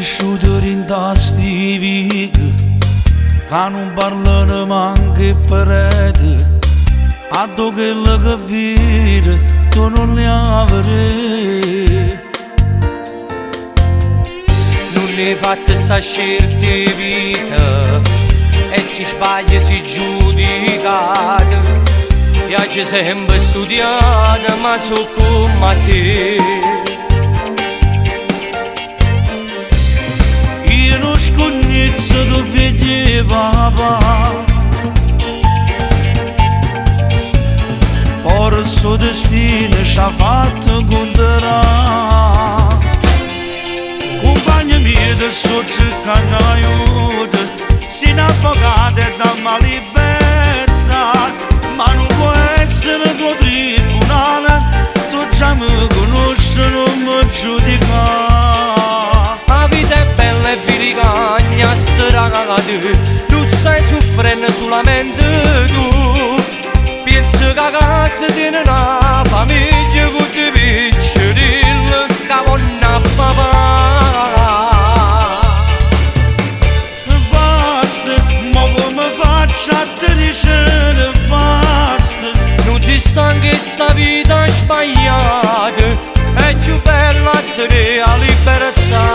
cresciuto in sti vichi, che non parlano manco parete, a tu quello che vedi tu non li avrai. Non ne fatte sta scelta di vita e si sbaglia si giudicate. Piace sempre studiare ma so come te. Io non scognezzo tu figli e papà, forse il destino ci ha fatto conterà. Compagni miei del sto cercando aiuto, si affogate da una libertà, ma non può essere tuo tribunale, tu già mi conosci, non mi giudicare. La vita è bella e vi ricagna stracate, tu stai soffrendo solamente tu. Penso che a casa tiene una famiglia con due piccirilli, che vanno a papà. Basta, ma come faccio a te dicere basta? Non ci sta anche sta vita sbagliata, è più bella a te la libertà.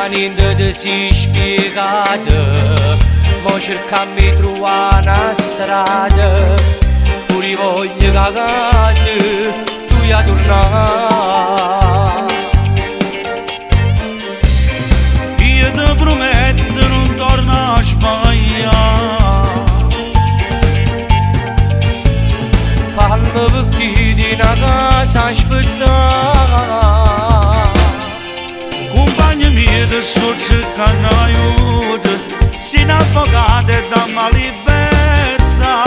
Niente di si spiegata, ma cercammo di trovare una strada. Pure voglio che a casa tu ia tornare. Io ti prometto non torno a sbagliare. Fallo perché di una casa aspettare. Compagni miei del sto cercando aiuto, si affogate da una libertà,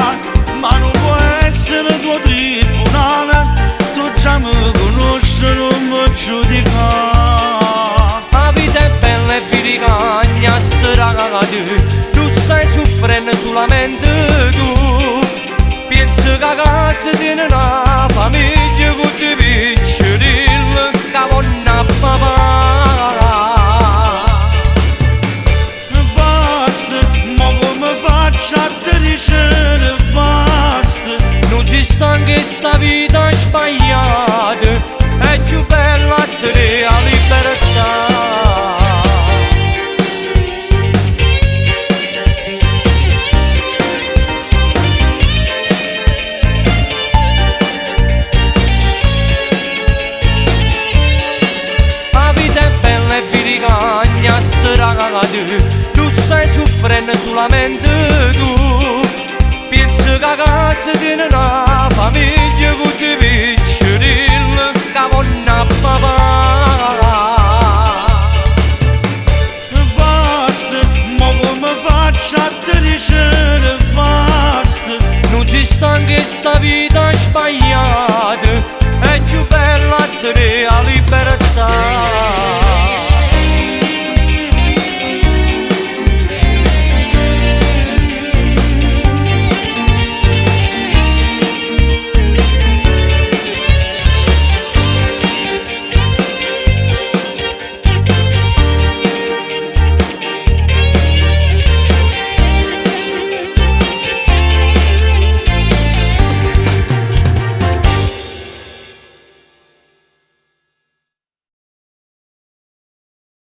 ma non può essere tuo tribunale, tu già mi conosci, non mi giudicare. La vita è bella e vi ricagna stracate, tu stai soffrendo solamente tu. Penso che a casa tiene una famiglia con due piccirilli, che vanno a papà. Faccio a te dicere basta. Non ci sta anche sta vita sbagliata, è più bella a te la libertà. La vita è bella e vi ricagna stracate, tu stai soffrendo solamente tu. Penso che a casa tiene una famiglia con due piccirilli, che vanno